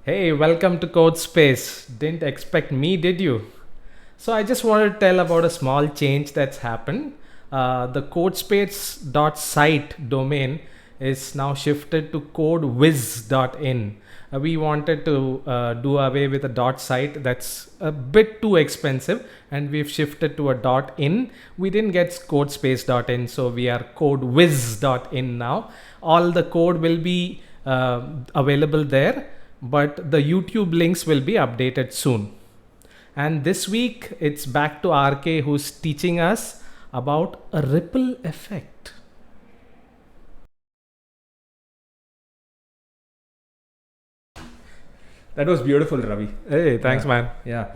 Hey, welcome to Code Space. Didn't expect me, did you? So I just wanted to tell about a small change that's happened. The codespace.site domain is now shifted to codewiz.in. We wanted to do away with a .site that's a bit too expensive, and we've shifted to a .in. We didn't get codespace.in, so we are codewiz.in now. All the code will be available there, but the YouTube links will be updated soon. And this week it's back to RK, who's teaching us about a ripple effect. That was beautiful, Ravi. Hey, thanks, man. Yeah.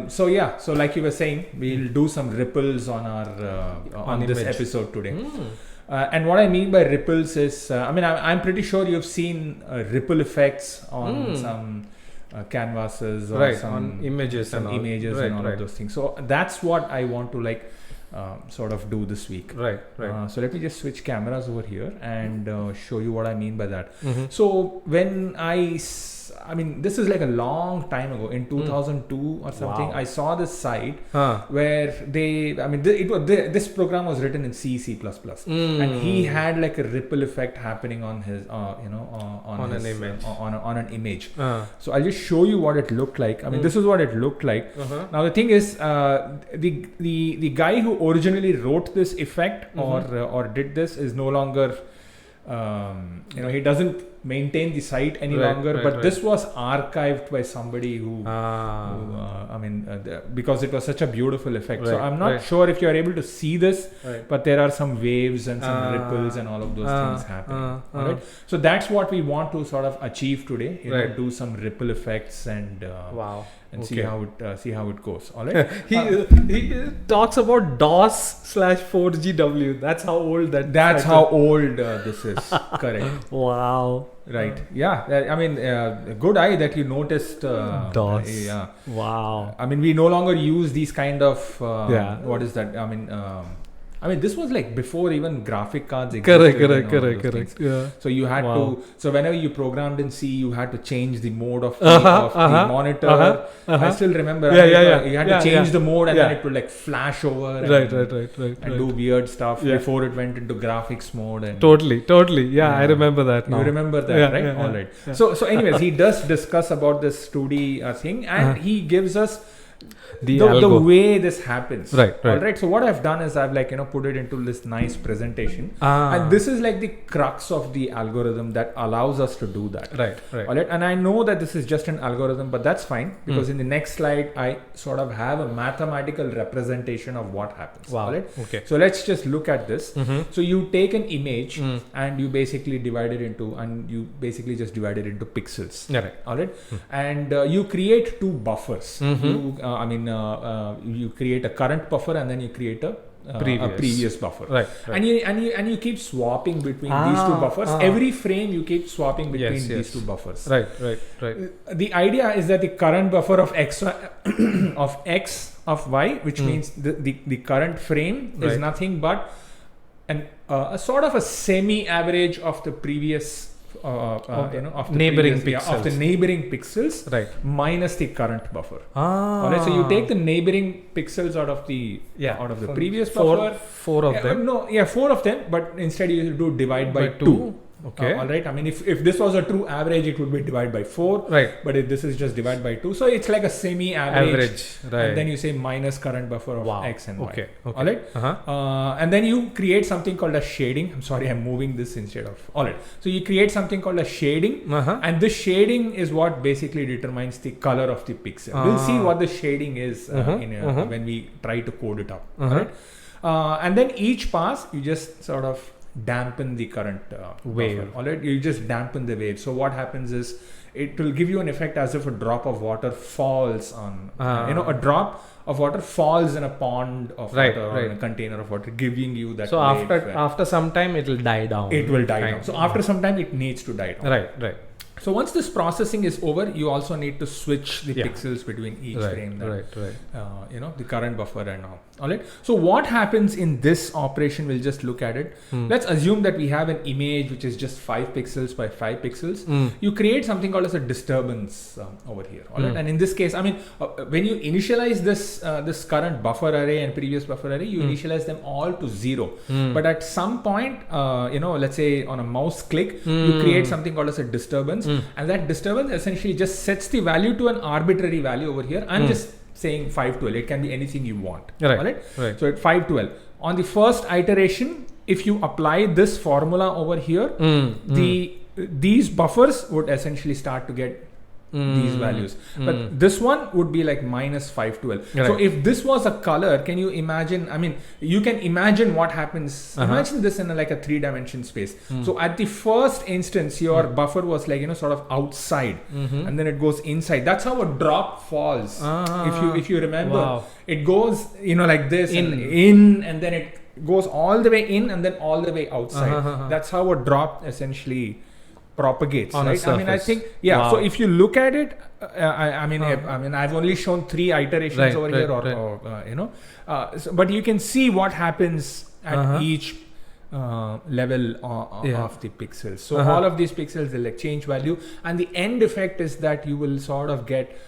So like you were saying, we'll do some ripples on our on this image. episode today. And what I mean by ripples is, I'm pretty sure you've seen ripple effects on some canvases or Right, some on images some and all. images Right, and all right. of those things. So that's what I want to sort of do this week. Right. So let me just switch cameras over here and show you what I mean by that. Mm-hmm. So when this is like a long time ago in 2002 or something. Wow. I saw this site Huh. where this program was written in C++, and he had like a ripple effect happening on his on an image. on an image. Uh, So I'll just show you what it looked like. This is what it looked like. uh-huh. Now the thing is, the guy who originally wrote this effect or did this is no longer, he doesn't maintain the site any Right, longer. right, But right. this was archived by somebody who, because it was such a beautiful effect. So Right, I'm not right. sure if you are able to see this, Right. but there are some waves and some ripples and all of those things happening. Alright? So that's what we want to sort of achieve today. Right. Do some ripple effects and Wow. and Okay. see how it goes. All right. He talks about DOS/4GW. That's how old that. That's site how is. old this is. Correct. Wow. Right. Yeah. Good eye that you noticed. DOS. Yeah. Wow. We no longer use these kind of. Yeah. What is that? This was like before even graphic cards existed. Correct. and all those things. Yeah. So you had Wow. to. So whenever you programmed in C, you had to change the mode of the, Uh-huh, the monitor. uh-huh. I still remember. Yeah. You had Yeah, to change yeah. the mode, and Yeah. then it would like flash over. Right. And do weird stuff Yeah. before it went into graphics mode. And Totally. Yeah, I remember that now. you remember that, Yeah, right? yeah, All yeah, right. yeah. So anyways, he does discuss about this 2D thing, and he gives us The the algo. way this happens. Right. All right. So what I've done is I've put it into this nice presentation, Ah. and this is like the crux of the algorithm that allows us to do that. Right. All right. And I know that this is just an algorithm, but that's fine because in the next slide I sort of have a mathematical representation of what happens. Wow. All right. Okay. So let's just look at this. Mm-hmm. So you take an image and you basically divide it into pixels. Yeah, right. All right. And you create two buffers. You create a current buffer and then you create a previous buffer. Right. And you keep swapping between these two buffers. Every frame you keep swapping between Yes, these yes. two buffers. Right. The idea is that the current buffer of x of y, which means the current frame is Right. nothing but a sort of a semi-average of the previous of the neighboring previous, of the pixels. neighboring pixels Right. minus the current buffer. Ah. Alright, so you take the neighboring pixels out of the from previous four buffer. four of them. Four of them, but instead you do divide by two. Okay. All right. If this was a true average, it would be divided by 4. Right. But if this is just divided by 2, so it's like a semi-average. Average. Right. And then you say minus current buffer of Wow. x and y. Okay. All right. And then you create something called a shading. I'm sorry, I'm moving this instead of. All right. So you create something called a shading, and this shading is what basically determines the color of the pixel. We'll see what the shading is when we try to code it up. All right. And then each pass, you just sort of dampen the current wave. buffer. All right, you just dampen the wave. So what happens is it will give you an effect as if a drop of water falls on a drop of water falls in a pond of water or in a container of water, giving you that. So wave after some time it will die down. it will die down. So after some time it needs to die down. Right. So once this processing is over, you also need to switch the pixels between each frame. The current buffer and all. Alright. So what happens in this operation? We'll just look at it. Let's assume that we have an image which is just 5 pixels by 5 pixels. You create something called as a disturbance over here. Alright. And in this case, I mean, when you initialize this current buffer array and previous buffer array, you initialize them all to 0. But at some point, let's say on a mouse click, you create something called as a disturbance. And that disturbance essentially just sets the value to an arbitrary value over here. I'm just saying 512. It can be anything you want. Right. So at 512, on the first iteration, if you apply this formula over here, these buffers would essentially start to get these values. But this one would be like minus 512. So if this was a color, can you imagine? I mean, you can imagine what happens. Imagine this in like a 3-dimension space. So at the first instance, your buffer was like, sort of outside, and then it goes inside. That's how a drop falls. If you remember, it goes, like this in, and then it goes all the way in and then all the way outside. That's how a drop essentially propagates, on right? I mean, I think, so if you look at it, I mean, I've only shown 3 iterations over here, but you can see what happens at each level of the pixels. So all of these pixels will like change value, and the end effect is that you will sort of get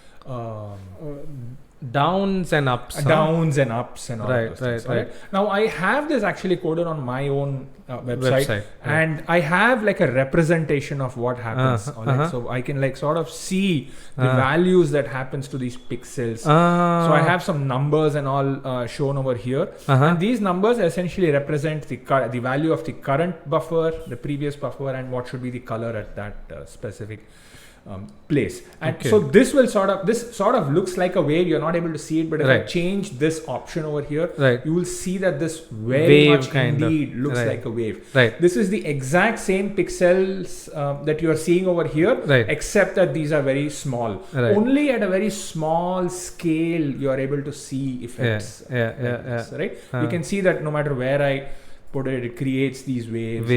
downs and ups and all of those things. Right. Now I have this actually coded on my own website, and I have like a representation of what happens. So I can like sort of see the values that happens to these pixels. So I have some numbers and all shown over here, and these numbers essentially represent the value of the current buffer, the previous buffer, and what should be the color at that specific place. And so this sort of looks like a wave. You're not able to see it, but if I change this option over here, you will see that this very much indeed looks like a wave. This is the exact same pixels that you are seeing over here, except that these are very small. Only at a very small scale you are able to see effects. You can see that no matter where I put it, it creates these waves.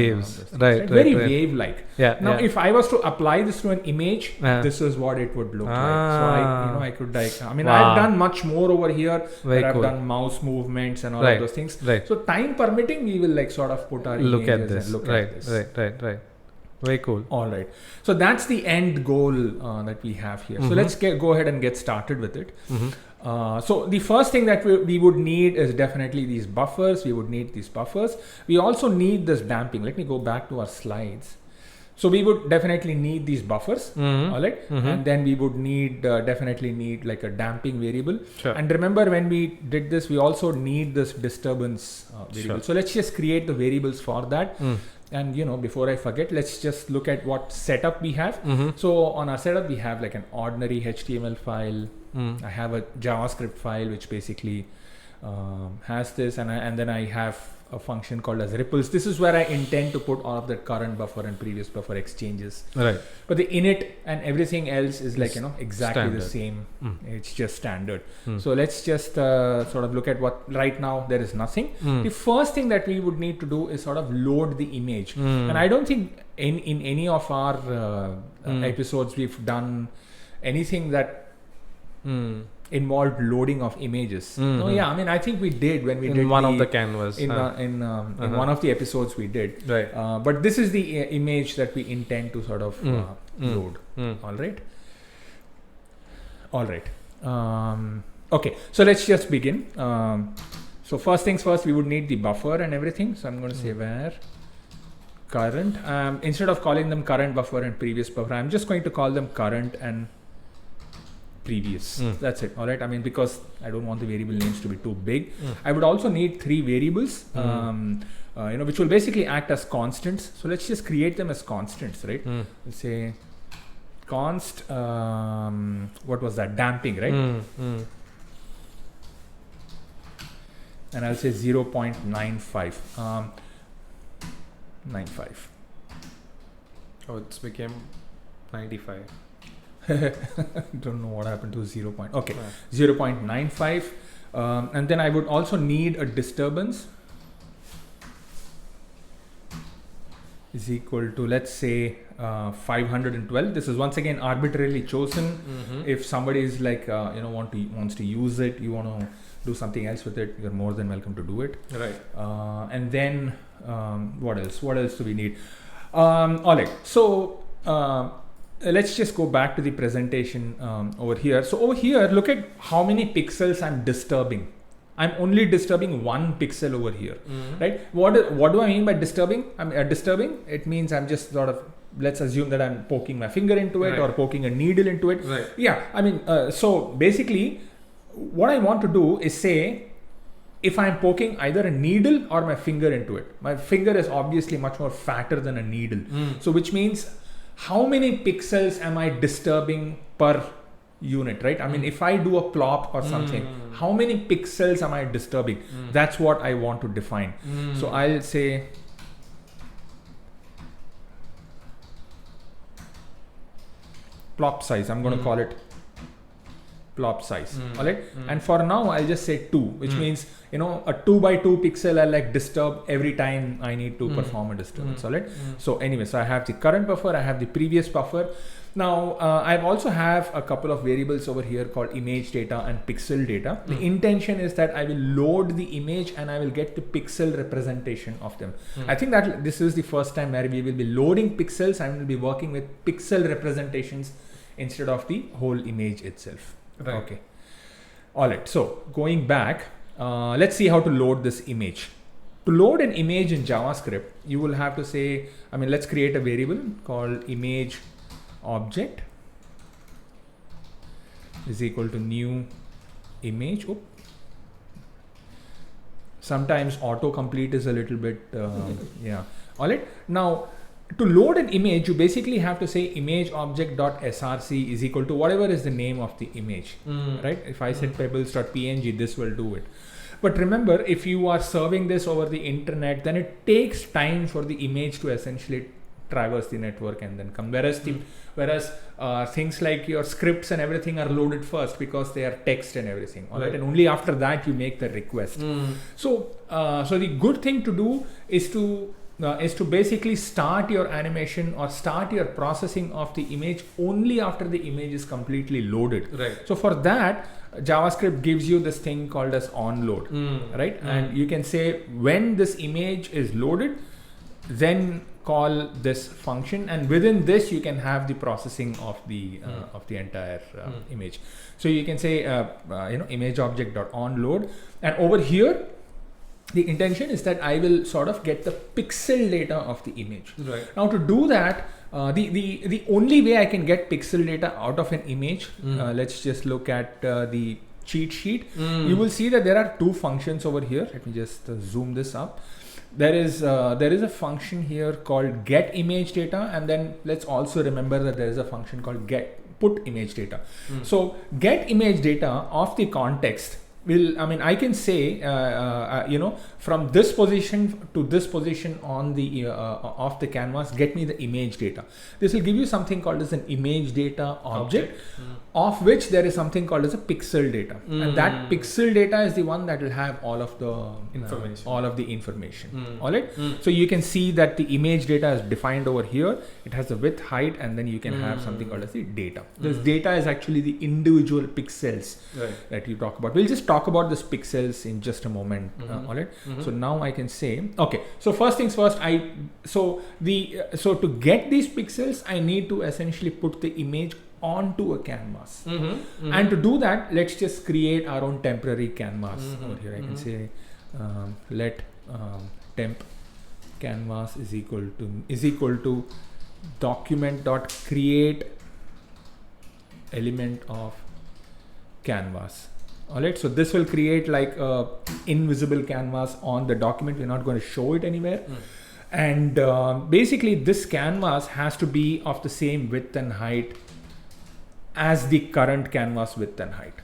Very wave-like. Now, if I was to apply this to an image, this is what it would look like. So I could like, I've done much more over here. Where I've done mouse movements and all of those things. So time permitting, we will like sort of put our look at images this. And look at this. Right. Very cool. All right. So that's the end goal that we have here. So let's go ahead and get started with it. So the first thing that we would need is definitely these buffers. We would need these buffers. We also need this damping. Let me go back to our slides. So we would definitely need these buffers, all right? And then we would definitely need like a damping variable. And remember, when we did this, we also need this disturbance variable. So let's just create the variables for that. And before I forget, let's just look at what setup we have. So on our setup, we have like an ordinary HTML file. I have a JavaScript file which basically has this, and then I have a function called as ripples. This is where I intend to put all of the current buffer and previous buffer exchanges. But the init and everything else is like exactly standard. The same. It's just standard. So let's just sort of look at what right now there is nothing. The first thing that we would need to do is sort of load the image. And I don't think in any of our episodes we've done anything that involved loading of images. I think we did when we did one of the canvas in one of the episodes we did. But this is the image that we intend to sort of load. All right. Okay, so let's just begin. So first things first, we would need the buffer and everything. So I'm going to say where current. Instead of calling them current buffer and previous buffer, I'm just going to call them current and previous. That's it. All right. Because I don't want the variable names to be too big. I would also need 3 variables, which will basically act as constants. So let's just create them as constants, right? Let's say const, what was that? Damping, right? And I'll say 0.95. 95. Oh, it's became 95. Don't know what happened to 0.95. And then I would also need a disturbance. is equal to, let's say, 512. This is once again arbitrarily chosen. If somebody is like wants to use it, you want to do something else with it, you're more than welcome to do it. Right. And then what else do we need? All right, so let's just go back to the presentation over here. So over here, look at how many pixels I'm disturbing. I'm only disturbing one pixel over here, right? What do I mean by disturbing? Disturbing, it means I'm just sort of, let's assume that I'm poking my finger into it, or poking a needle into it. Right. Yeah, I mean, so basically what I want to do is say, if I'm poking either a needle or my finger into it, my finger is obviously much more fatter than a needle. So which means how many pixels am I disturbing per unit, right? I mean, if I do a plop or something, how many pixels am I disturbing? That's what I want to define. So I'll say plop size. I'm going to call it plop size. All right. And for now, I'll just say 2, which means, a 2 by 2 pixel I like disturb every time I need to perform a disturbance. All right. So anyway, so I have the current buffer, I have the previous buffer. Now, I also have a couple of variables over here called image data and pixel data. The intention is that I will load the image and I will get the pixel representation of them. I think that this is the first time where we will be loading pixels and we'll be working with pixel representations instead of the whole image itself. Right. Okay. All right. So going back, let's see how to load this image. To load an image in JavaScript, you will have to say, let's create a variable called image object is equal to new image. Sometimes autocomplete is a little bit, yeah. All right. Now, to load an image, you basically have to say image object.src is equal to whatever is the name of the image, right? If I said pebbles.png, this will do it. But remember, if you are serving this over the internet, then it takes time for the image to essentially traverse the network and then come. Whereas things like your scripts and everything are loaded first because they are text and everything. All right. And only after that you make the request. So the good thing to do is to basically start your animation or start your processing of the image only after the image is completely loaded. Right. So for that, JavaScript gives you this thing called as onload, right? And you can say when this image is loaded, then call this function, and within this you can have the processing of the entire image. So you can say image object.onload, and over here the intention is that I will sort of get the pixel data of the image. Right. Now to do that, the only way I can get pixel data out of an image, let's just look at the cheat sheet. You will see that there are two functions over here. Let me just zoom this up. There is a function here called get image data, and then let's also remember that there is a function called put image data. So get image data of the context will, I can say, from this position to this position on the of the canvas, get me the image data. This will give you something called as an image data object, of which there is something called as a pixel data, and that pixel data is the one that will have all of the information. All right. So you can see that the image data is defined over here. It has the width, height, and then you can have something called as the data. This data is actually the individual pixels that you talk about. We'll just talk about this pixels in just a moment. All right. So now I can say, okay, so first things first, so to get these pixels, I need to essentially put the image onto a canvas. And to do that, let's just create our own temporary canvas. Over here I can say let temp canvas is equal to document.create element of canvas. All right, so this will create like a invisible canvas on the document. We're not going to show it anywhere. And basically this canvas has to be of the same width and height as the current canvas width and height.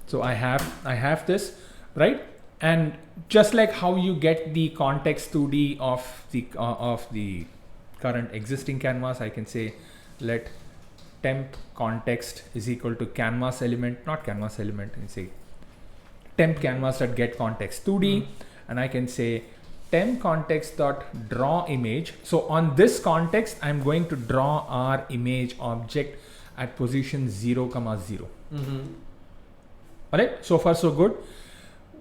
So I have this, right? And just like how you get the context 2D of the current existing canvas, I can say let temp context is equal to canvas element, not canvas element, and say temp canvas.getContext 2D, and I can say temp context.drawImage. So on this context, I'm going to draw our image object at position 0, 0. All right, so far so good.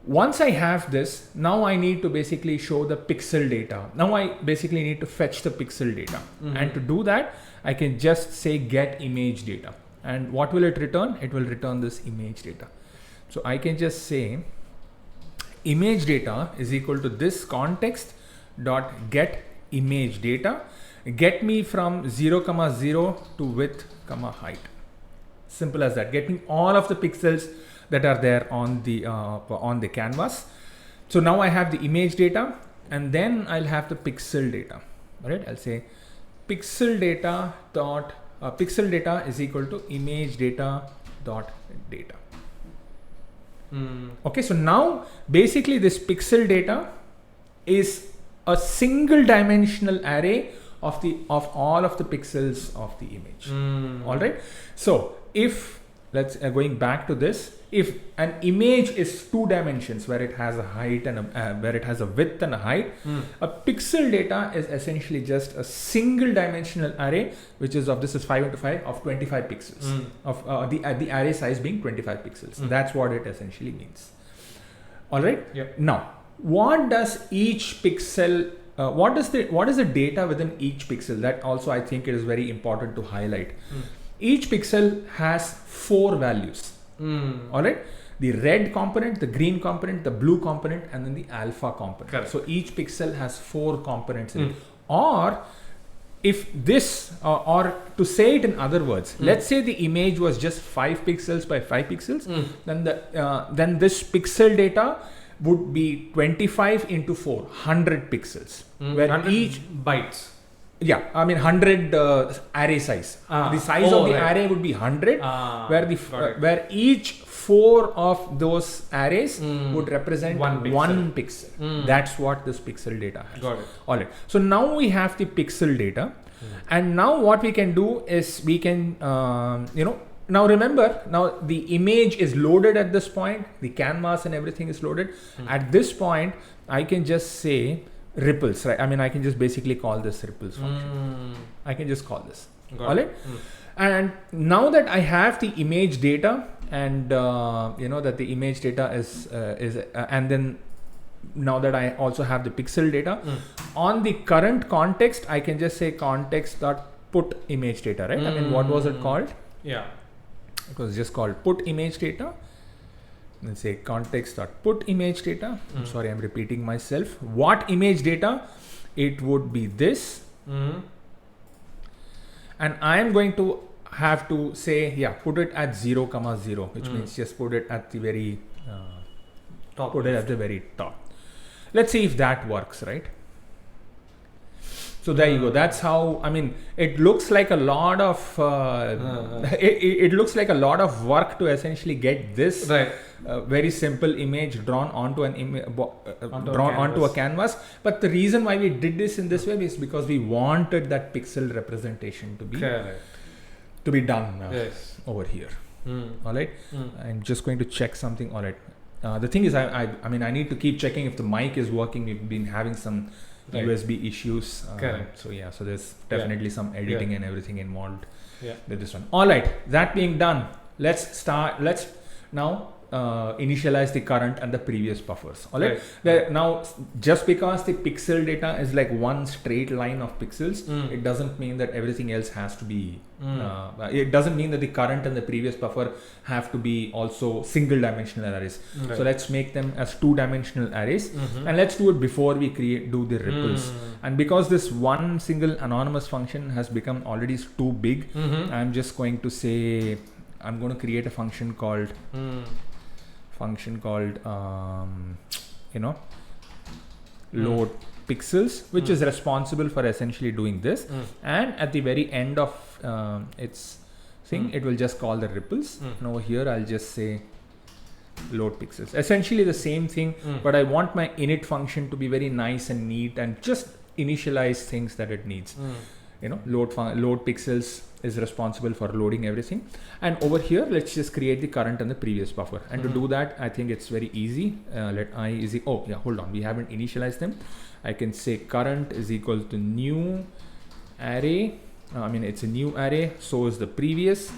Once I have this, now I need to basically show the pixel data. Now I basically need to fetch the pixel data. And to do that, I can just say get image data. And what will it return? It will return this image data. So I can just say image data is equal to this context dot get image data. Get me from 0, 0 to width, height. Simple as that. Get me all of the pixels that are there on the canvas. So now I have the image data, and then I'll have the pixel data. All right, I'll say pixel data is equal to image data dot data. Okay, so now basically this pixel data is a single dimensional array of all of the pixels of the image. All right, so if let's going back to this, if an image is 2 dimensions where it has a height and where it has a width and a height, a pixel data is essentially just a single dimensional array, which is this is 5 into 5 of 25 pixels of the array size being 25 pixels. That's what it essentially means. All right. Yep. Now, what does each pixel? What is the data within each pixel? That also I think it is very important to highlight. Each pixel has 4 values. All right, the red component, the green component, the blue component, and then the alpha component. Correct. So each pixel has 4 components in it. Or if this, or to say it in other words, let's say the image was just 5 pixels by 5 pixels, then this pixel data would be 25 into 4, 100 pixels, where 100 each bytes. Yeah, I mean 100 array size. The size of the array would be 100, where each 4 of those arrays would represent 1 pixel. That's what this pixel data has. Got it. All right. So now we have the pixel data, and now what we can do is we can, now remember, now the image is loaded at this point, the canvas and everything is loaded. At this point, I can just say ripples, right? I mean, I can just basically call this ripples function. I can just call this. All right. And now that I have the image data, and that the image data is and then now that I also have the pixel data on the current context, I can just say context dot put image data, right? I mean, what was it called? Yeah, it was just called put image data. Let's say context.put image data. I'm sorry, I'm repeating myself. What image data? It would be this. And I am going to have to say, put it at 0, 0, which means just put it at the very top. Put it at the very top. Let's see if that works, right? So there you go. That's how, I mean, it looks like a lot of it looks like a lot of work to essentially get this very simple image drawn onto a canvas. But the reason why we did this in this way is because we wanted that pixel representation to be done over here. All right. I'm just going to check something. All right. The thing is, I mean, I need to keep checking if the mic is working. We've been having some USB issues. So so there's definitely some editing and everything involved with this one. All right, that being done, let's now initialize the current and the previous buffers. All right. Now, just because the pixel data is like one straight line of pixels, it doesn't mean that everything else has to be. It doesn't mean that the current and the previous buffer have to be also single dimensional arrays. So let's make them as 2-dimensional arrays, and let's do it before we do the ripples. And because this one single anonymous function has become already too big, I'm just going to say I'm going to create a function called load pixels, which is responsible for essentially doing this. And at the very end of its thing, it will just call the ripples. And over here, I'll just say load pixels. Essentially the same thing, but I want my init function to be very nice and neat and just initialize things that it needs. Load pixels is responsible for loading everything. And over here, let's just create the current and the previous buffer. And to do that, I think it's very easy. Let I is hold on, we haven't initialized them. I can say current is equal to new array. It's a new array, so is the previous.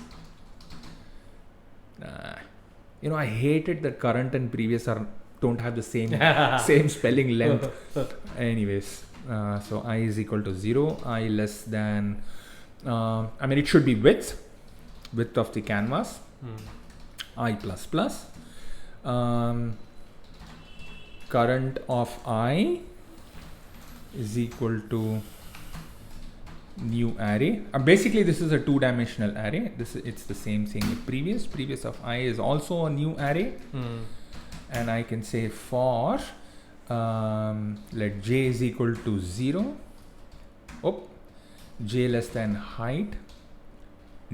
I hate it that current and previous don't have the same spelling length. Anyways, so I is equal to 0, I less than, it should be width of the canvas, I plus plus, current of I is equal to new array. Basically this is a two-dimensional array. It's the same thing with previous of I is also a new array. And I can say for let j is equal to 0, j less than height,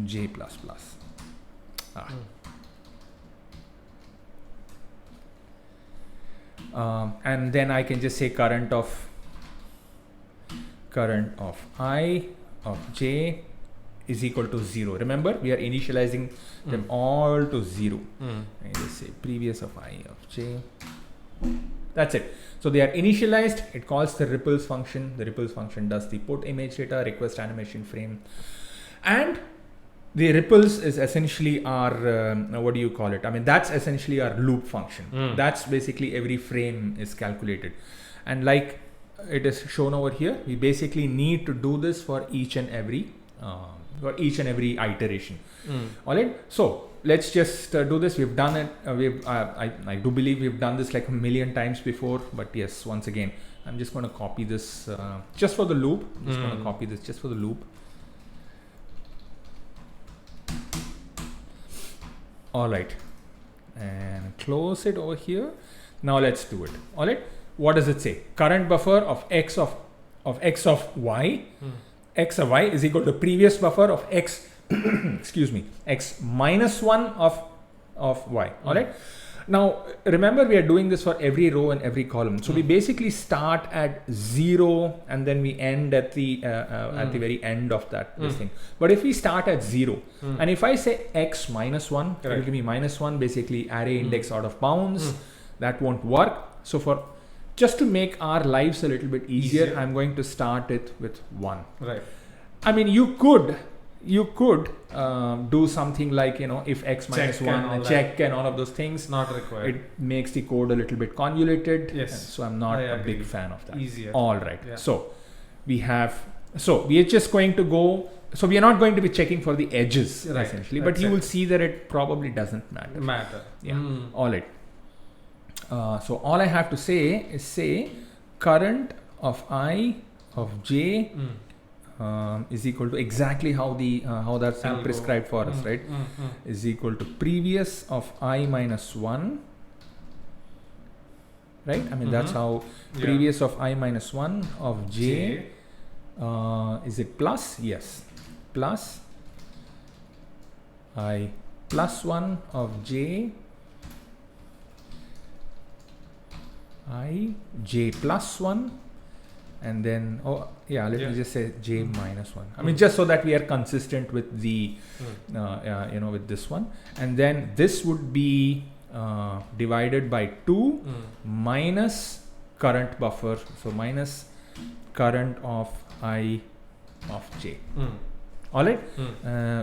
j plus plus. And then I can just say current of I of j is equal to 0. Remember, we are initializing them all to 0. I just say previous of I of j. That's it. So they are initialized. It calls the ripples function. The ripples function does the put image data, request animation frame, and the ripples is essentially our what do you call it? That's essentially our loop function. That's basically every frame is calculated, and like it is shown over here, we basically need to do this for each and every iteration. All right, so let's just do this. We've done it. I do believe we've done this like a million times before, but yes, once again, I'm just going to copy this just for the loop. I'm just going to copy this just for the loop. All right, and close it over here. Now let's do it. All right, what does it say? Current buffer of x of y, x of y is equal to previous buffer of x excuse me, x minus 1 of y. All right, now remember, we are doing this for every row and every column, so we basically start at 0 and then we end at the very end of that this thing. But if we start at 0 and if I say x minus 1, it will give me minus 1, basically array index out of bounds. That won't work. So just to make our lives a little bit easier, I'm going to start it with 1. Right. You could do something like, if x minus 1, check and all of those things. Not required. It makes the code a little bit convoluted. Yes. So I'm not a big fan of that. Easier. All right. Yeah. So we are just going to go. So we are not going to be checking for the edges essentially, but you will see that it probably doesn't matter. Yeah. All right. So all I have to say is current of I of j is equal to exactly how that's been prescribed for us, right? Is equal to previous of I minus 1, right? That's how previous of I minus 1 of j. Is it plus? Yes, plus I plus 1 of j, I j plus 1, and then let me just say j minus 1. Just so that we are consistent with the with this one, and then this would be divided by 2 minus current buffer, so minus current of I of j. All right.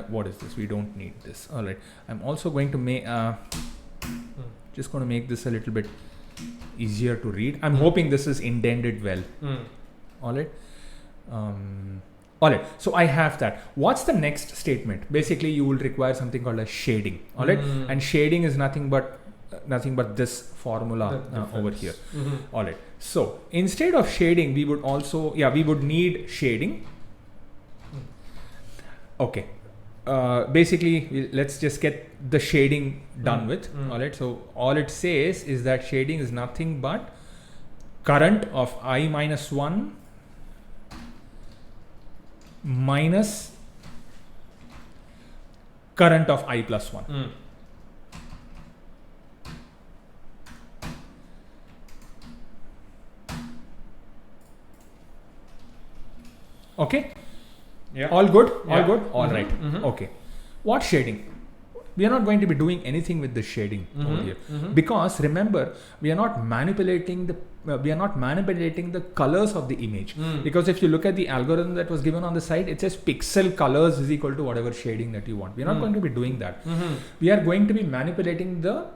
What is this? We don't need this. All right, I'm also going to make just going to make this a little bit easier to read. I'm hoping this is indented well. All right. All right. So I have that. What's the next statement? Basically, you will require something called a shading. All right. And shading is nothing but this formula over here. All right. So instead of shading, we would also we would need shading. Okay. Basically, let's just get the shading done with. All right. So all it says is that shading is nothing but current of I minus 1 minus current of I plus 1. Okay. Yeah. All good? All Yeah. good? All right. Okay. What shading? We are not going to be doing anything with the shading over here, because remember, we are not manipulating the colors of the image. Because if you look at the algorithm that was given on the side, it says pixel colors is equal to whatever shading that you want. We are not going to be doing that. We are going to be manipulating the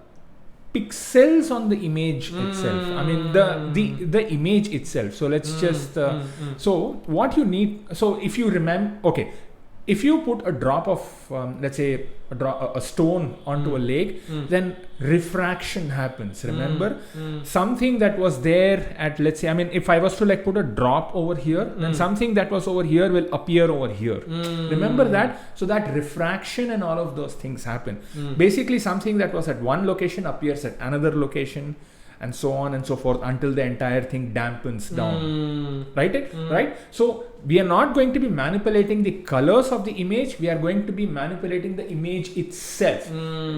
pixels on the image itself. I mean the image itself. So let's just so what you need, so if you remember, okay, if you put a drop of let's say a stone onto a lake, then refraction happens. Remember, something that was there at, let's say, I mean, if I was to like put a drop over here, then something that was over here will appear over here. Remember that? So that refraction and all of those things happen. Basically, something that was at one location appears at another location, and so on and so forth, until the entire thing dampens down. Right? So we are not going to be manipulating the colors of the image, we are going to be manipulating the image itself.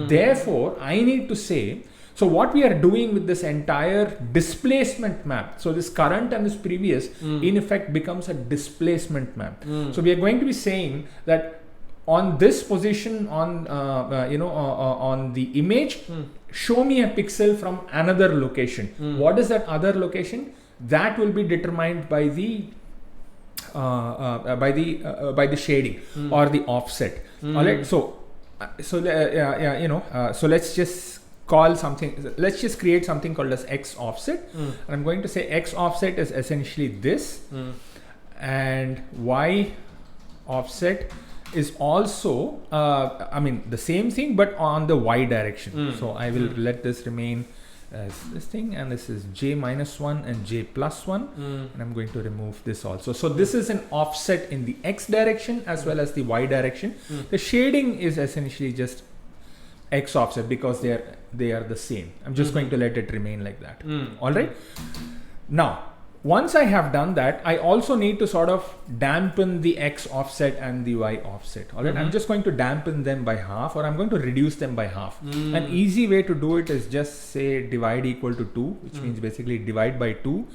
Therefore, I need to say, so what we are doing with this entire displacement map, so this current and this previous in effect becomes a displacement map. So we are going to be saying that on this position on on the image, show me a pixel from another location. What is that other location? That will be determined by the shading or the offset. All right. So let's just call something. Let's just create something called as X offset. And I'm going to say X offset is essentially this, and Y offset is also I mean the same thing but on the Y direction. So I will let this remain as this thing, and this is J minus 1 and J plus 1, and I'm going to remove this also. So this is an offset in the X direction as well as the Y direction. The shading is essentially just X offset because they are the same. I'm just going to let it remain like that. All right. Now once I have done that, I also need to sort of dampen the X offset and the Y offset. All right, I'm just going to dampen them by half, or I'm going to reduce them by half. An easy way to do it is just say divide equal to 2, which means basically divide by 2.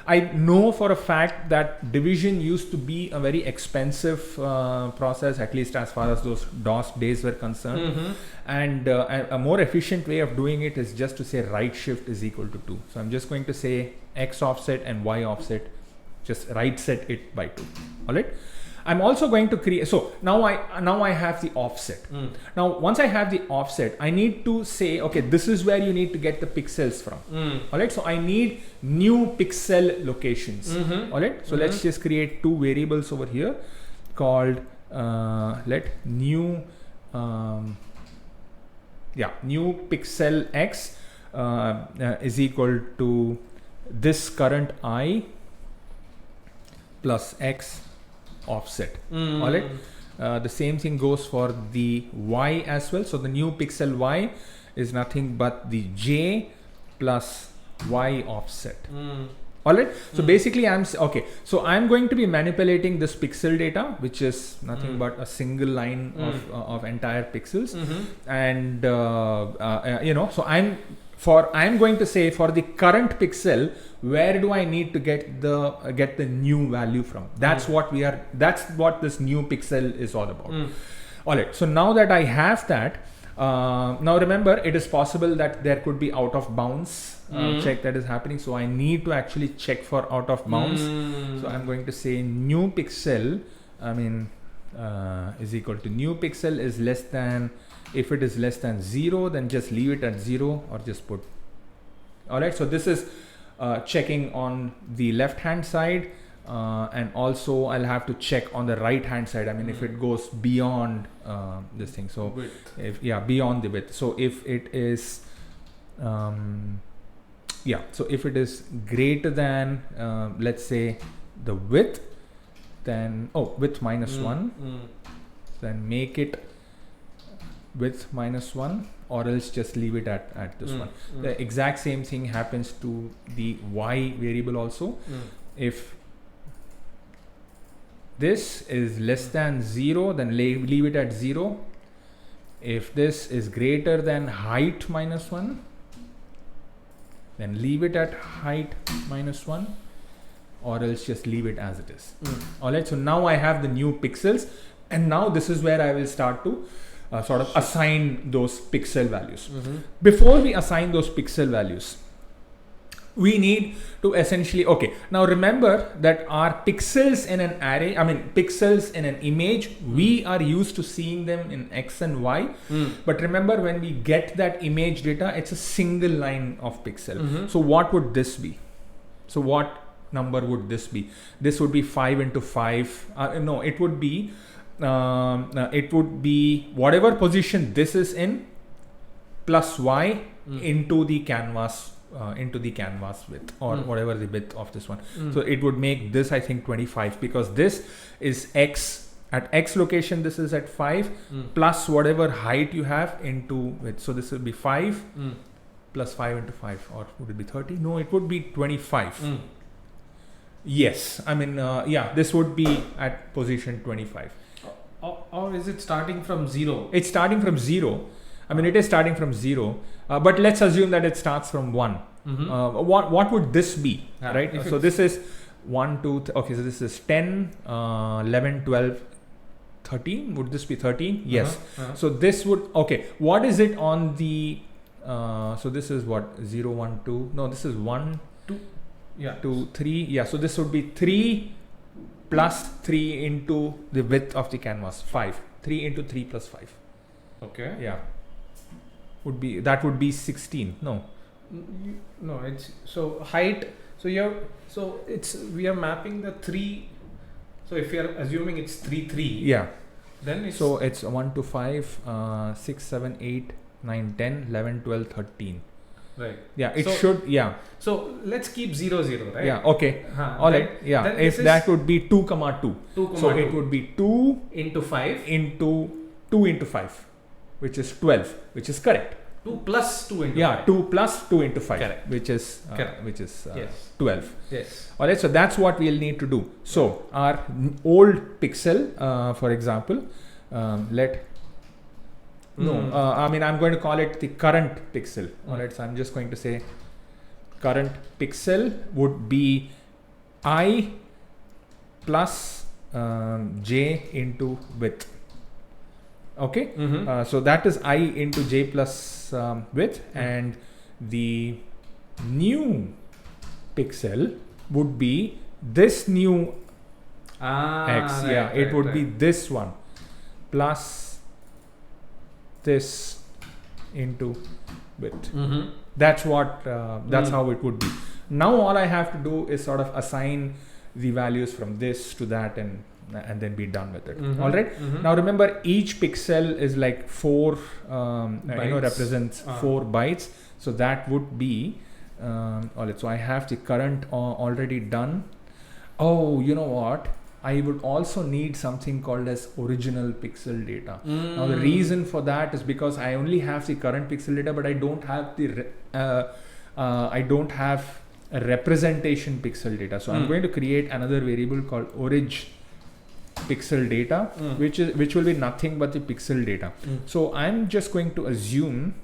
I know for a fact that division used to be a very expensive process, at least as far as those DOS days were concerned. And a more efficient way of doing it is just to say right shift is equal to 2. So I'm just going to say X offset and Y offset, just right set it by 2. All right. I'm also going to create, so now I have the offset. Now once I have the offset, I need to say, okay, this is where you need to get the pixels from. All right. So I need new pixel locations. All right. So let's just create two variables over here called new pixel X is equal to this current I plus X offset. All right. The same thing goes for the Y as well. So the new pixel Y is nothing but the J plus Y offset. All right. So basically I'm going to be manipulating this pixel data, which is nothing but a single line of entire pixels. And so I'm going to say for the current pixel, where do I need to get the new value from? That's what this new pixel is all about. All right. So now that I have that, now remember, it is possible that there could be out of bounds check that is happening. So I need to actually check for out of bounds. So I'm going to say new pixel, is equal to new pixel is less than, if it is less than 0, then just leave it at 0 or just put. All right. So this is checking on the left hand side, and also I'll have to check on the right hand side. If it goes beyond this thing. So beyond the width. So if it is so if it is greater than let's say the width, then width minus 1, then make it width minus 1, or else just leave it at this one. The exact same thing happens to the Y variable also. If this is less than 0, then leave it at 0. If this is greater than height minus 1, then leave it at height minus 1, or else just leave it as it is. Alright, so now I have the new pixels, and now this is where I will start to sort of assign those pixel values. Before we assign those pixel values, we need to essentially, okay, now remember that our pixels in an array, I mean pixels in an image, we are used to seeing them in X and Y. But remember, when we get that image data, it's a single line of pixel. So what would this be? So what number would this be? This would be 5 into 5. No, it would be whatever position this is in plus Y into the canvas width, or whatever the width of this one. So it would make this, I think, 25, because this is X. At X location, this is at 5 plus whatever height you have into width. So this would be 5 plus 5 into 5, or would it be 30? No, it would be 25. Yes, I mean, yeah, this would be at position 25. Or is it starting from 0? It's starting from 0. I mean, it is starting from 0, but let's assume that it starts from 1. What would this be, right? So this is 1, 2, okay, so this is 10, 11, 12, 13. Would this be 13? Yes. So this would, okay, what is it on the, so this is what, 0, 1, 2, no, this is 1, 2, yeah, 2, 3, yeah, so this would be 3 plus 3 into the width of the canvas, 5. 3 into 3 plus 5. Okay. Yeah. Would be 16. No. No, it's so height. So we are mapping the 3. So if you are assuming it's 3, 3. Yeah. Then it's, so it's 1 to 5, 6, 7, 8, 9, 10, 11, 12, 13. Right. Yeah, it should, yeah. So let's keep 0, 0, right? Yeah, okay. All right. Yeah. If that would be 2, 2. So it would be 2 into 5 into 2 into 5, which is 12, which is correct. 2 plus 2 into 5. Yeah, 2 plus 2 into 5, correct. which is yes. 12. Yes. All right, so that's what we'll need to do. So our old pixel, for example, I mean, I'm going to call it the current pixel. All right, so I'm just going to say current pixel would be I plus j into width. Okay, so that is I into j plus width, and the new pixel would be this new x. Right, yeah, right, it would right. be this one plus this into width. That's what that's how it would be. Now all I have to do is sort of assign the values from this to that, and then be done with it. All right. Now remember, each pixel is like 4 represents 4 bytes, so that would be all right. So I have the current already done. Oh, you know what, I would also need something called as original pixel data. Now the reason for that is because I only have the current pixel data, but I don't have the a representation pixel data. So I'm going to create another variable called orig pixel data, which will be nothing but the pixel data. So I'm just going to assume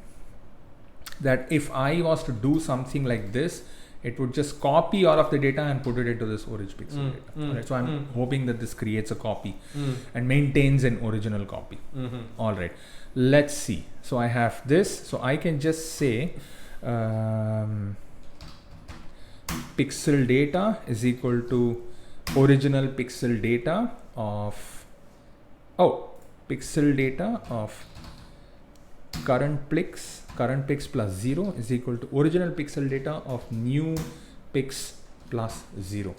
that if I was to do something like this, it would just copy all of the data and put it into this orig pixel data. Right? So I'm hoping that this creates a copy and maintains an original copy. All right, let's see. So I have this, so I can just say pixel data is equal to original pixel data of pixel data of current pix plus 0 is equal to original pixel data of new pix plus 0.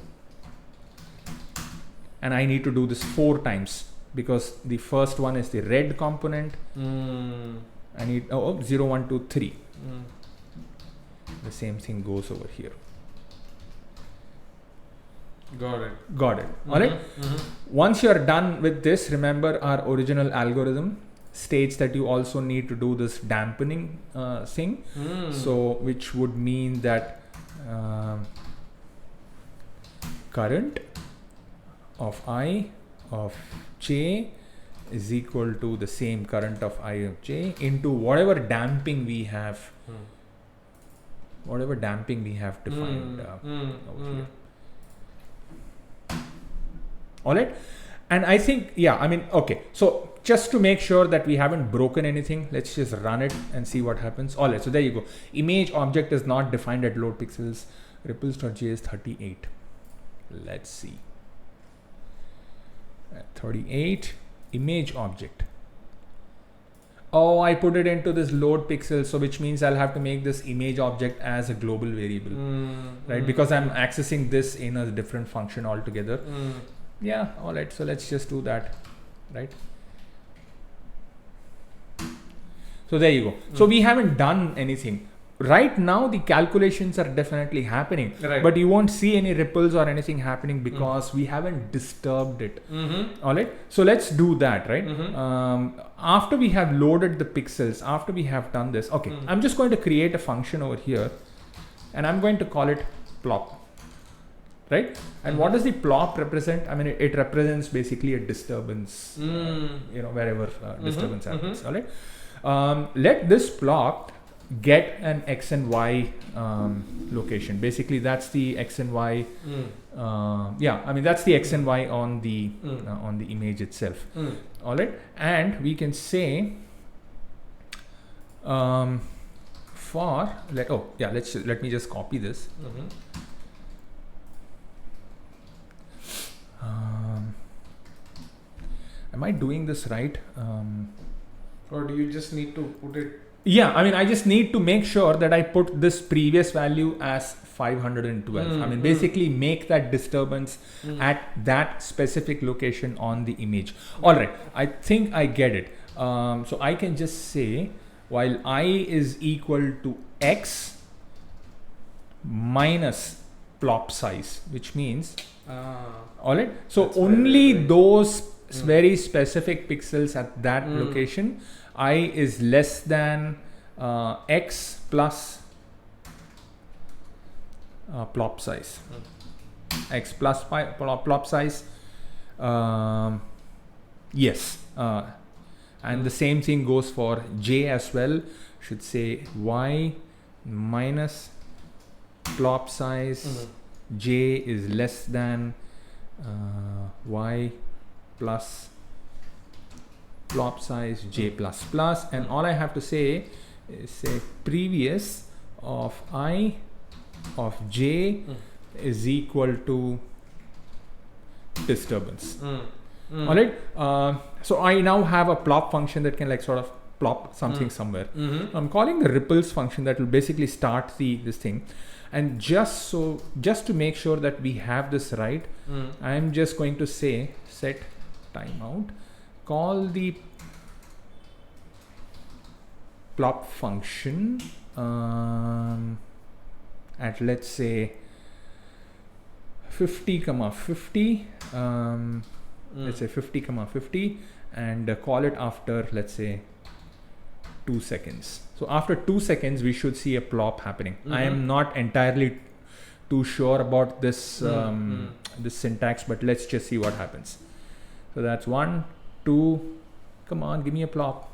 And I need to do this 4 times because the first one is the red component. I need 0, 1, 2, 3. The same thing goes over here. Got it. All right. Once you are done with this, remember our original algorithm states that you also need to do this dampening thing. So which would mean that current of I of j is equal to the same current of I of j into whatever damping we have. Whatever damping we have defined over here. All right. And I think, yeah, I mean, okay. So just to make sure that we haven't broken anything, let's just run it and see what happens. All right. So there you go. Image object is not defined at load pixels. Ripples.js 38. Let's see. At 38, image object. Oh, I put it into this load pixel, so which means I'll have to make this image object as a global variable, right? Because I'm accessing this in a different function altogether. Yeah, all right. So let's just do that, right? So there you go. So we haven't done anything. Right now, the calculations are definitely happening, but you won't see any ripples or anything happening because we haven't disturbed it. All right. So let's do that, right? After we have loaded the pixels, after we have done this, okay, I'm just going to create a function over here and I'm going to call it plop, right? And what does the plop represent? I mean, it represents basically a disturbance, you know, wherever disturbance happens. All right. Let this plop get an x and y location. Basically, that's the x and y. Yeah, I mean that's the x and y on the image itself. All right, and we can say for let me just copy this. Am I doing this right? Or do you just need to put it? Yeah, I mean, I just need to make sure that I put this previous value as 512. I mean, basically make that disturbance at that specific location on the image. All right, I think I get it. So I can just say while I is equal to x minus plop size, which means, all right, so only those very specific pixels at that location, I is less than x plus plop size. X plus plop size. Yes. And the same thing goes for j as well. Should say y minus plop size. J is less than y plus plop size j plus plus, and all I have to say is say previous of I of j is equal to disturbance. All right. So I now have a plop function that can like sort of plop something somewhere. I'm calling the ripples function that will basically start this thing. And just to make sure that we have this right, I'm just going to say set timeout, call the plop function at let's say 50, 50. Let's say 50, 50, and call it after let's say 2 seconds. So after 2 seconds, we should see a plop happening. I am not entirely too sure about this this syntax, but let's just see what happens. So that's 1, 2. Come on, give me a plop.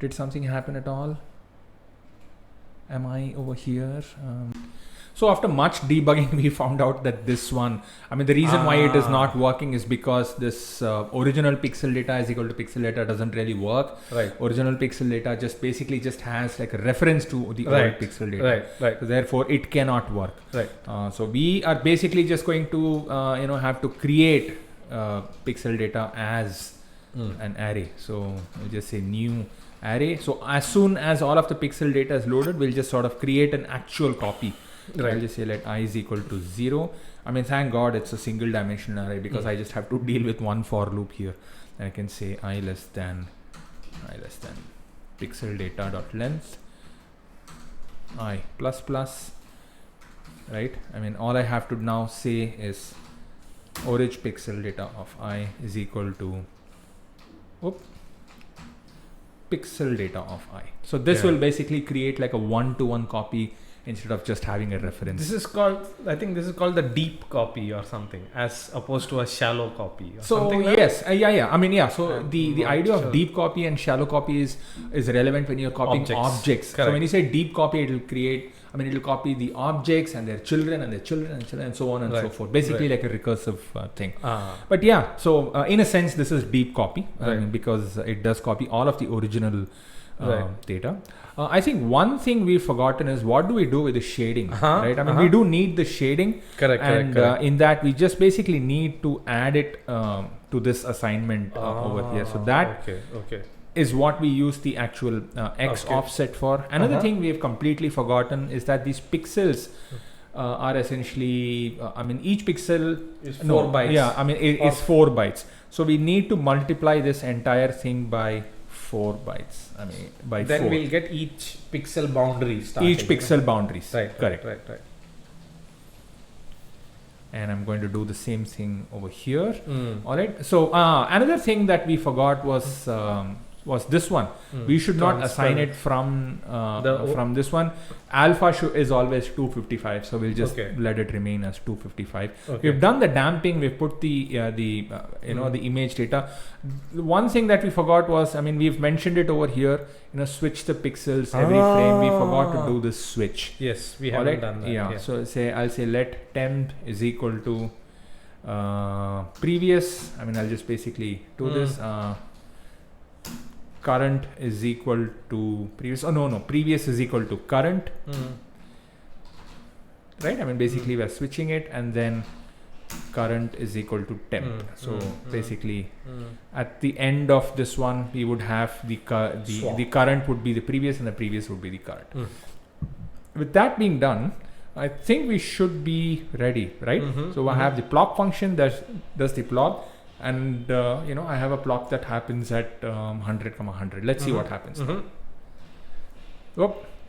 Did something happen at all? Am I over here? So after much debugging, we found out that this one, I mean, the reason why it is not working is because this original pixel data is equal to pixel data doesn't really work. Right. Original pixel data just basically just has like a reference to the old pixel data. Right. So therefore, it cannot work. Right. So we are basically just going to, have to create pixel data as an array. So we'll just say new array. So as soon as all of the pixel data is loaded, we'll just sort of create an actual copy. Right. I'll just say let I is equal to 0. I mean, thank God it's a single dimensional array because I just have to deal with one for loop here. And I can say I less than pixel data dot length I plus plus, right? I mean, all I have to now say is orig pixel data of I is equal to pixel data of I. So this will basically create like a 1-to-1 copy instead of just having a reference. This is called, I think this is called the deep copy or something, as opposed to a shallow copy. Or So something like yes, yeah. I mean, yeah. So I'm the not idea sure. of deep copy and shallow copy is relevant when you're copying objects. So Correct. when you say deep copy, it will create. I mean, it will copy the objects and their children and their children and children and so on and so Right. forth. Basically, Right. like a recursive thing. Ah. But yeah, so in a sense, this is deep copy Right. because it does copy all of the original Right. data. I think one thing we've forgotten is what do we do with the shading, right? I mean, we do need the shading, Correct. and Correct. in that we just basically need to add it to this assignment over here. So that Okay. is what we use the actual X Okay. offset for. Another Uh-huh. thing we have completely forgotten is that these pixels are essentially, I mean, each pixel It's 4 bytes. Yeah, I mean, it's 4 bytes. So we need to multiply this entire thing by 4 bytes. I mean, by Then 4. we'll get each pixel boundary starting. Each pixel boundaries. Right. Correct. Right. And I'm going to do the same thing over here. Mm. All right. So another thing that we forgot was this one. We should not assign it from this one. Alpha is always 255, so we'll just let it remain as 255. We've done the damping. We've put the image data. One thing that we forgot was, I mean, we've mentioned it over here. Switch the pixels every frame. We forgot to do this switch. Yes, we haven't done that. Yeah. So I'll say let temp is equal to previous. I mean, I'll just basically do this. Current is equal to previous. Oh no, previous is equal to current. Right? I mean, basically we're switching it, and then current is equal to temp. So basically, at the end of this one, we would have the current would be the previous, and the previous would be the current. With that being done, I think we should be ready, right? So I have the plop function that does the plop. And I have a plop that happens at 100, 100. Let's see what happens.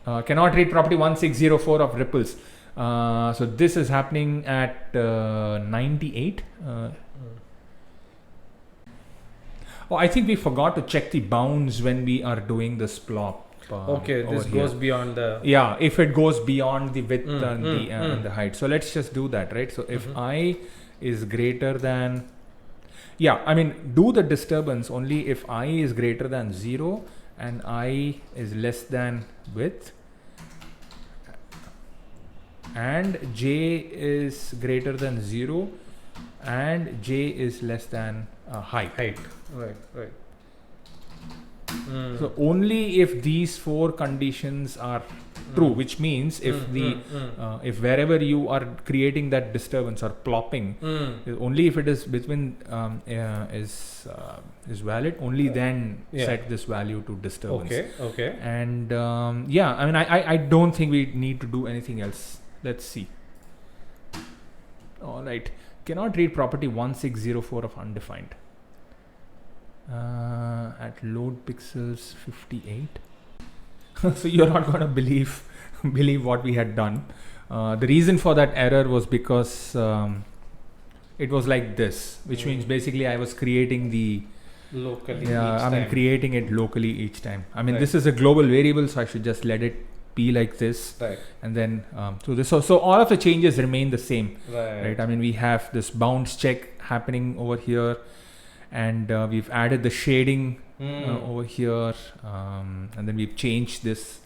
Cannot read property 1604 of ripples. So this is happening at 98. I think we forgot to check the bounds when we are doing this plop. This goes beyond the... Yeah, if it goes beyond the width and the height. So let's just do that, right? So if I is greater than... Yeah, I mean, do the disturbance only if I is greater than 0 and I is less than width, and j is greater than 0 and j is less than height. Right. So only if these 4 conditions are true, which means if if wherever you are creating that disturbance or plopping, only if it is between is valid, only then set this value to disturbance. Okay. And I mean, I don't think we need to do anything else. Let's see. All right, cannot read property 1604 of undefined. At load pixels 58. So you're not going to believe what we had done. The reason for that error was because it was like this, which means basically I was creating the locally. Creating it locally each time. I mean, this is a global variable, so I should just let it be like this. Right. And then so all of the changes remain the same. Right. I mean, we have this bounds check happening over here, and we've added the shading over here, and then we've changed this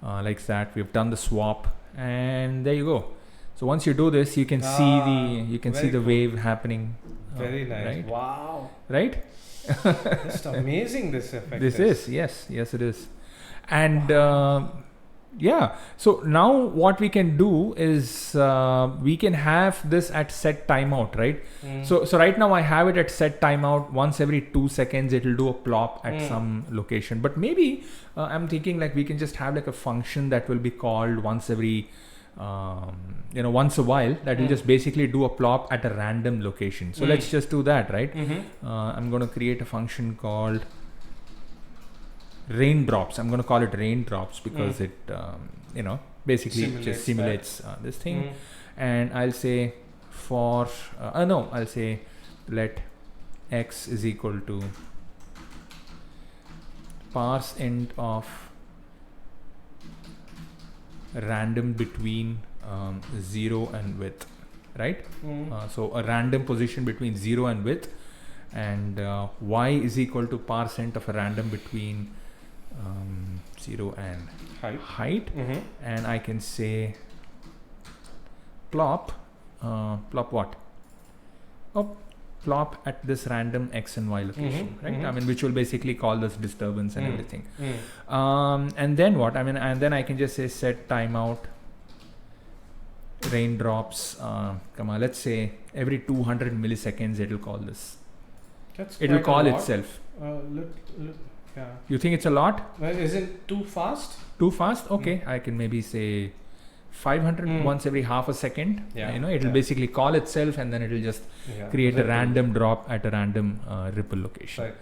like that. We've done the swap, and there you go. So once you do this, you can see the wave happening. Very nice. Right? Wow. Right? Just amazing, this effect. This is yes, it is. And so now what we can do is we can have this at set timeout, right? So right now I have it at set timeout. Once every 2 seconds it will do a plop at some location, but maybe I'm thinking like we can just have like a function that will be called once every once a while, that will just basically do a plop at a random location. So let's just do that, right? I'm going to create a function called raindrops. I'm going to call it raindrops because it basically just simulates this thing. And I'll say I'll say let x is equal to parse int of random between 0 and width, right? So a random position between 0 and width, and y is equal to % of a random between 0 and height. And I can say plop what? Plop at this random x and y location, right? I mean, which will basically call this disturbance and everything. And then what? I mean, and then I can just say set timeout raindrops. Let's say every 200 milliseconds it will call this. It will call itself. Yeah. You think it's a lot? Well, is it too fast? Too fast? Okay, I can maybe say 500 once every half a second. Yeah. It will basically call itself, and then it will just create a random drop at a random ripple location. Right.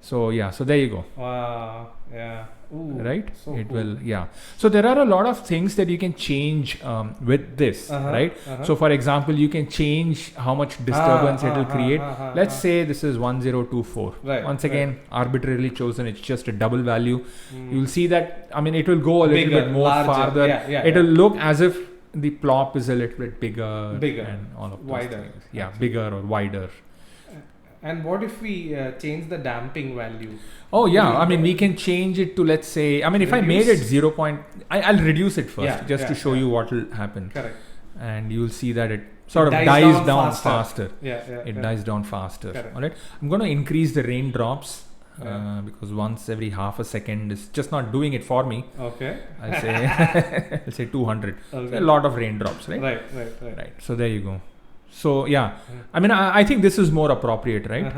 So yeah, so there you go. Wow. Yeah. Ooh, right? So it cool. will, yeah. So there are a lot of things that you can change with this, right? So for example, you can change how much disturbance it will create. Let's say this is 1024. Right, Once again, arbitrarily chosen. It's just a double value. You will see that, I mean, it will go a little bit more farther. It will look as if the plop is a little bit bigger and all of those wider things. Yeah, bigger or wider. And what if we change the damping value? Oh yeah, I mean, we can change it to, let's say, I mean, if I made it 0. I'll reduce it first just to show you what will happen. Correct. And you'll see that it sort of dies down faster. It dies down faster. Correct. All right. I'm going to increase the raindrops because once every half a second is just not doing it for me. Okay. I'll say I'll say 200. Okay. A lot of raindrops, right? Right. So there you go. So yeah, I mean, I think this is more appropriate, right?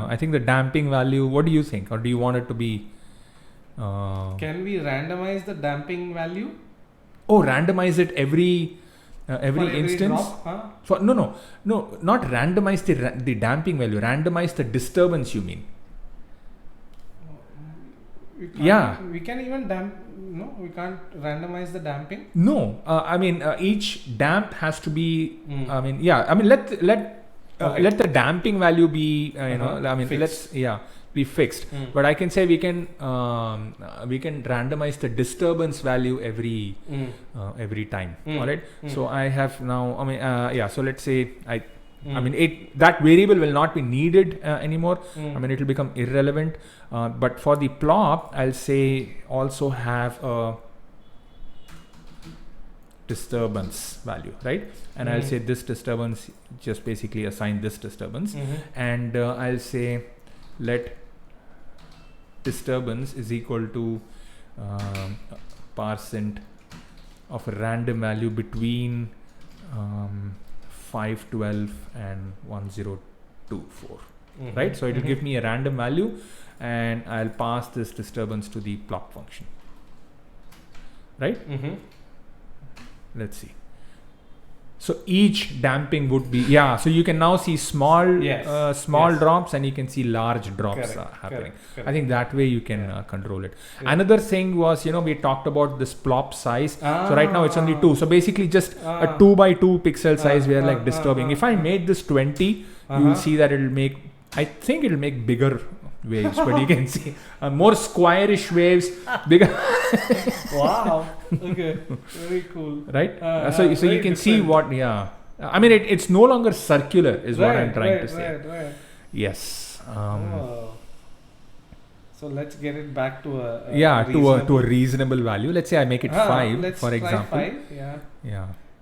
I think the damping value, what do you think? Or do you want it to be... Can we randomize the damping value? Oh, randomize it every instance? Drop, No, not randomize the damping value. Randomize the disturbance, you mean? We can even we can't randomize the damping. No, I mean each damp has to be. I mean, let the damping value be. Fixed. Let's be fixed. But I can say we can randomize the disturbance value every time. All right. So I have now. So let's say I mean, that variable will not be needed anymore. I mean, it will become irrelevant. But for the plop, I'll say also have a disturbance value, right? And I'll say this disturbance, just basically assign this disturbance. And I'll say let disturbance is equal to % of a random value between 512 and 1024, right? So it will give me a random value, and I'll pass this disturbance to the plop function, right? Let's see. So each damping would be so you can now see small drops, and you can see large drops happening. Correct. I think that way you can control it. Another thing was, we talked about this plop size. So right now it's only 2. So basically just a 2 by 2 pixel size we are like disturbing. If I made this 20, you will see that I think it'll make bigger waves, but you can see more squarish waves, bigger. Wow. Okay. Very cool. Right. So you can see what. I mean, it's no longer circular, is what I'm trying to say. Right. Yes. So let's get it back to a to a reasonable value. Let's say I make it 5, for example. 5.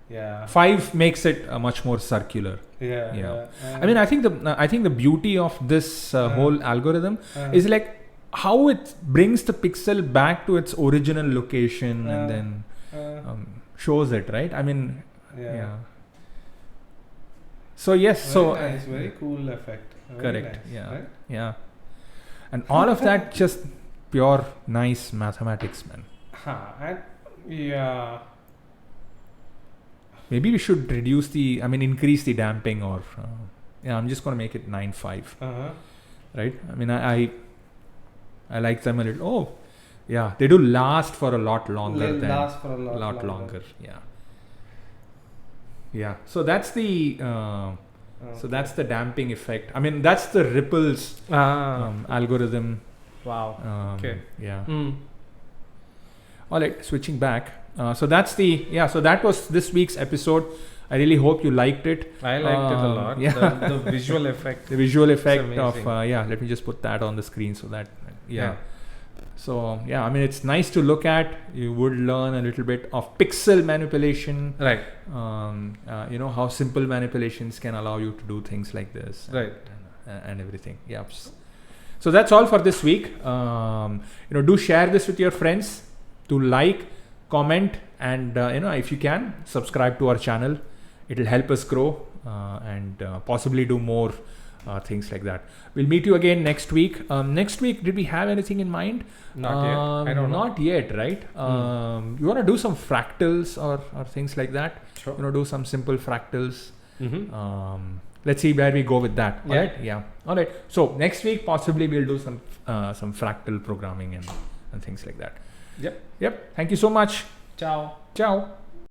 Yeah. 5 makes it much more circular. I mean, I think the beauty of this whole algorithm is like how it brings the pixel back to its original location and then shows it, right? I mean, So yes, very nice, very cool effect. Very correct. Nice, Yeah. And all of that just pure nice mathematics, man. Maybe we should increase the damping, or I'm just going to make it 9.5. Right? I mean, I like them a little. They do last for a lot longer. Last for a lot longer. Yeah. So that's the that's the damping effect. I mean, that's the ripples algorithm. Wow. Okay. Yeah. All right. Switching back. So that was this week's episode. I really hope you liked it. I liked it a lot. Yeah. The visual effect. The visual effect of amazing. let me just put that on the screen so that So I mean, it's nice to look at. You would learn a little bit of pixel manipulation, Right. How simple manipulations can allow you to do things like this, Right. and everything. Yeah. So that's all for this week. Do share this with your friends. To like, comment, and if you can, subscribe to our channel. It'll help us grow and possibly do more things like that. We'll meet you again next week. Next week, did we have anything in mind? Not yet. I don't know. Not yet, right? You want to do some fractals or things like that? Sure. Do some simple fractals. Mm-hmm. Let's see where we go with that. Yeah. All right. Yeah. All right. So next week possibly we'll do some fractal programming and things like that. Yep. Yep. Thank you so much. Ciao. Ciao.